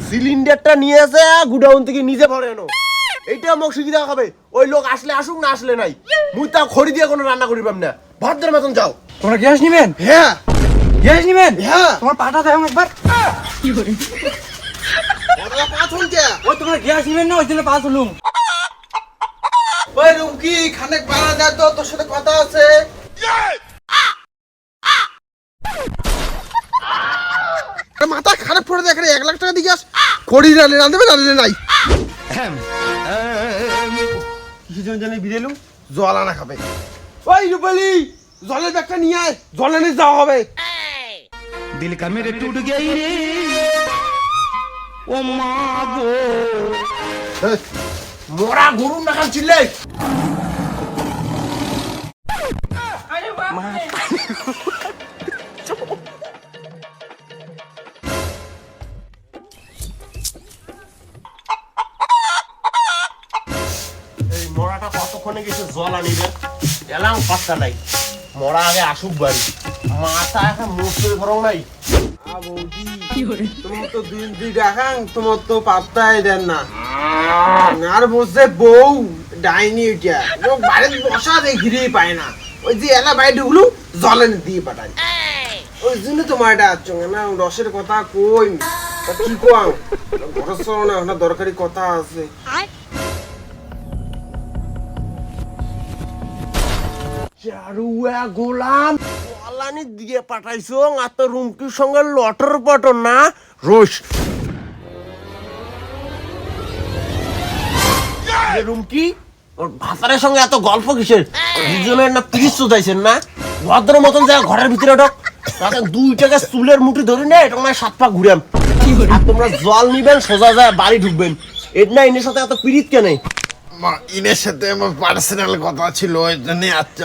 সিলিন্ডারটা নিয়ে এসে গুডাউন থেকে নিজে ভরে আনো। এইটা মোক সুবিধা হবে। ওই লোক আসলে আসুক, না আসলে নাই। মুই তা খড়ি দিয়ে কোনো রান্না করিবাম না। ভদ্রের মতন যাও। তোমরা গ্যাস নিবেন? হ্যাঁ গ্যাস নিবেন? হ্যাঁ। তোমার পাটা দেখাম একবার। কি করে ওরা পাঁচ হন কে? ওই তোমরা গ্যাস নিবেন না, ওই জন্য পাঁচ হলুম। ওই রুমকি খানেক বাড়া যায় তো, তোর সাথে কথা আছে। মাথা খারাপ করে দেখ রে, 1 লাখ টাকা দিয়ে খড়ি রাঁধবে রাঁধলে নাই। কিছু জন জানি বিরেলু জল আনা খাবে। ওই রূপালি জলের ব্যাগটা নিয়ে আয়, জল এনে যাওয়া হবে। दिल का मेरे टूट गई रे ओ माँ गो মোরা গরু না খান চিল্লে। এই মোরাটা কতক্ষণে গেছে জল আনিবে, এলাম পাত্তা নাই। মোরা আগে আসুক বাড়ি, মাথা এখন মুখে গরম নাই। তোমার তো দিন দিন দেখান, তোমার তো পাত্তাই দেন না। আর বসে বউ ডাইনি উঠিয়া বাড়িতে বসা দেখিরেই পায় না। ওই যে এলা বাইরে ঢুকলু জলে দিয়ে পাঠাই, ওই জন্য তোমার এটা চঙ্গে না। রসের কথা কই তা কি কোয়াং ঘর চলো না, ওখানে দরকারি কথা আছে। চারুয়া গোলাম ওয়ালানি দিয়ে পাঠাইছো, আর তো রুমকির সঙ্গে লটর পটর না রোশ। রুমকি ওর ভাতারের সঙ্গে এত গল্প কিসের? দুজনের না পিস চুদাইছেন না? ভদ্র মতন যায় ঘরের ভিতরে ঢোক, তাতে 2 টাকা চুলের মুঠি ধরি না, এটা মানে 7 পা ঘুরাম। আর তোমরা জল নিবেন, সোজা যায় বাড়ি ঢুকবেন। এর না ইনের সাথে এত পিরিত কেন? ইনের সাথে আমার পার্সোনাল কথা ছিল, ওই জন্য আসছি।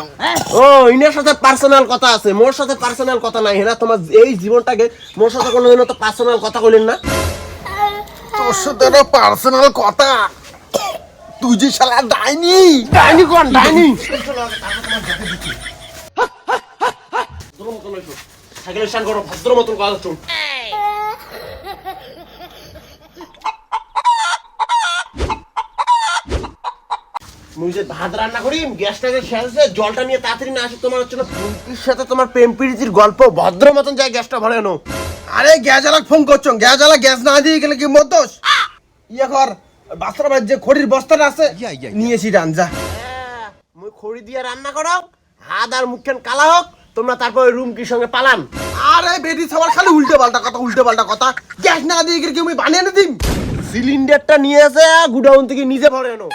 ও ইনের সাথে পার্সোনাল কথা আছে, মোর সাথে পার্সোনাল কথা নাই। হ্যাঁ তোমার এই জীবনটাকে মোর সাথে কোনোদিন তো পার্সোনাল কথা কইলেন না। তোর সাথে পার্সোনাল কথা, তুই যে শালা ডাইনি। ডাইনি কোন ডাইনি? সাইকেলের স্ট্যান্ড করো, ভদ্র মতন কথা শুন। মুই যে ভাত রান্না করি, গ্যাসটাকে শেষে জলটা নিয়ে তাড়াতাড়ি না আসে। তোমার হচ্ছে না ফুলকির সাথে তোমার প্রেম প্রীতির গল্প, ভদ্র মতন যায় গ্যাসটা ভরে আনো। আরে গ্যাস জ্বালাক ফোন করছো, গ্যাস জ্বালা গ্যাস না দিয়ে গেলে কি মতোস? ইয়ে কর, বাস্তব যে খড়ির বস্তাটা আছে নিয়েছি রাঞ্জা। মুই খড়ি দিয়ে রান্না করো, হাত আর মুখখান কালা হোক, তোমরা তারপর রুমকির সঙ্গে পালান। আরে বেটি সবার খালি উল্টে পাল্টা কথা, উল্টে পাল্টা কথা। গ্যাস না দিয়ে গেলে কি আমি বানিয়ে এনে দিম? সিলিন্ডারটা নিয়ে এসে গুডাউন থেকে নিজে ভরে আনো।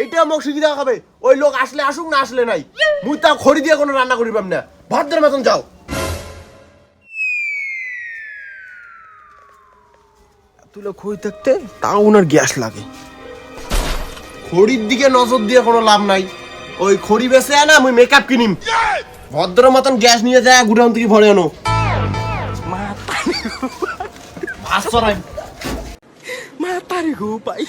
এইটা মোক সুবিধা হবে। ওই লোক আসলে আসুক, না আসলে নাই। মুই তা খড়ি দিয়ে কোনো রান্না করিবাম না। ভদ্রের মতন যাও। তুই লোক খই থাকতে তাও ওনার গ্যাস লাগে। খড়ির দিকে নজর দিয়ে কোনো লাভ নাই। ওই খড়ি বেচে না মুই মেকআপ কিনিম। ভদ্র মতন গ্যাস নিয়ে যায় গুডাউন থেকে ভরে আনো। মাতারি গো পাই।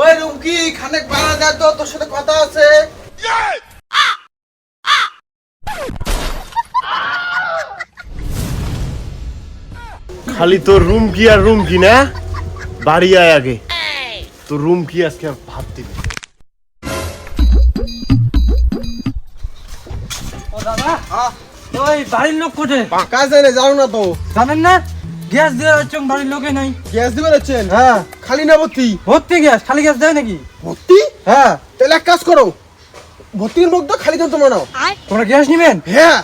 ওই রুমকি খানেক বাড়া যায় তো, তোর সাথে কথা আছে। খালি তোর রুম কি আর রুম কি না? বাড়ি আয় আগে, তোর রুম কি আজকে ভাত দিবি। ও দাদা, ওই বাড়ির লোক কোটে? কাজ জানে জানো না তো? জানেন না গ্যাস দিয়ে হচ্ছে বাড়ির লোকে নাই। গ্যাস দিবে যাচ্ছেন? হ্যাঁ। খালি না ভর্তি? ভর্তি গ্যাস, খালি গ্যাস দেয় নাকি? ভর্তি? হ্যাঁ। তাহলে এক কাজ করো, ভর্তির মুখ তো খালি তোমরা নাও। তোমরা গ্যাস নিবেন? হ্যাঁ।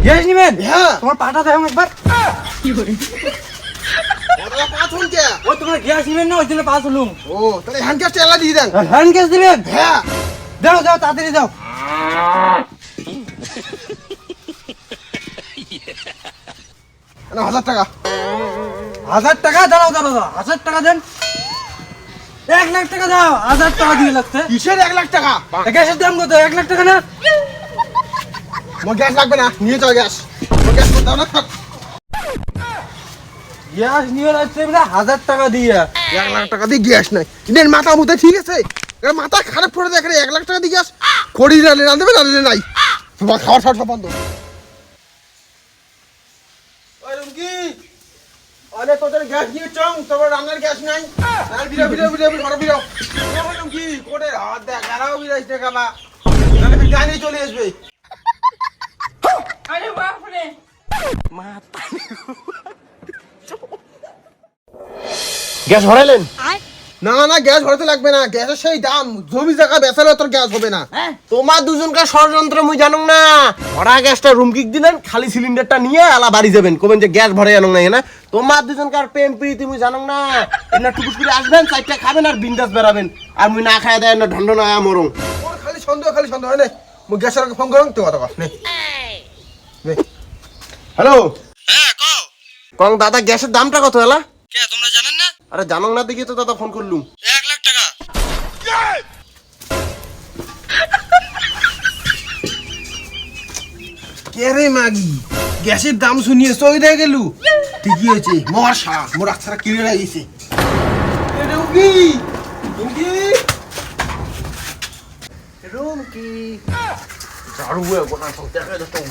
গ্যাস নিবেন? হ্যাঁ। তোমার পাটা দেখাম একবার। কি করে ওরা পাঁচ হন কে? ওই তোমরা গ্যাস নিবেন না, ওই জন্য পাঁচ হলুম। ও তাহলে হ্যান্ড গ্যাসটা এলা দিয়ে দেন। হ্যান্ড গ্যাস দিবেন? হ্যাঁ। দাও দাও তাড়াতাড়ি দাও। না 1000 টাকা। 1000 টাকা? দাঁড়াও দাঁড়াও দাঁড়াও, 1000 টাকা দেন। 1 লাখ টাকা দাও, 1000 টাকা দিয়ে লাগছে। কিসের 1 লাখ টাকা? গ্যাসের দাম কত? 1 লাখ টাকা না? মোর গ্যাস লাগবে না, নিয়ে যাও গ্যাস। মোর গ্যাস দাও না। গ্যাস নিয়ে যাচ্ছে 1000 টাকা দিয়ে। 1 লাখ টাকা দিয়ে গ্যাস নাই। ইনের মাথা মুতে ঠিক আছে? মাথা খারাপ করে দেখ রে, 1 লাখ টাকা দিয়ে গ্যাস খড়ি রাঁধবে রাঁধলে নাই। তোমার খাওয়ার সব বন্ধ। ওই রুমকি, আরে তোদের গ্যাস দিয়ে চং, তোমার রান্নার গ্যাস নাই। আর বিরাও ঘরে বিরাও। ওই রুমকি, কোটের হাত দেখ, আরাও বিরাইস না কালা। নাহলে বিজ্ঞানী চলে আসবে। আরে বাপরে গ্যাস ভরাইলেন? না গ্যাস ভরতে লাগবে না, গ্যাসের সেই দাম, জমি জায়গা বেচালে তোর গ্যাস হবে না। তোমার দুজনকার ষড়যন্ত্র মুই জানুম না। ভরা গ্যাসটা রুম কিক দিলেন, খালি সিলিন্ডারটা নিয়ে আলা বাড়ি যাবেন, কবেন যে গ্যাস ভরে আনুন না। না তোমার দুজনকার প্রেম প্রীতি মুই জানুম না। এনা টুকুস করে আসবেন, চারটা খাবেন আর বিন্দাস বেরাবেন, আর মুই না খায় দেয় না ঢন্ড না মরং। ওর খালি সন্দেহ হয় না। মুই গ্যাসের আগে ফোন করুন তো কথা কর। হ্যালো, হ্যাঁ কও কং দাদা গ্যাসের দামটা কত এলা? কে তোমরা জানেন না? আরে জানুম না দেখি তো দাদা ফোন করলুম। 1 লাখ টাকা। কে রে মাগি, গ্যাসের দাম শুনিয়ে চই দিয়ে গেলু। ঠিকই হয়েছে, মর সারা মোর আচ্ছা কিনে রাখিছে। রুমকি রুমকি রুমকি ঝাড়ু গোটা সব দেখা যাচ্ছে।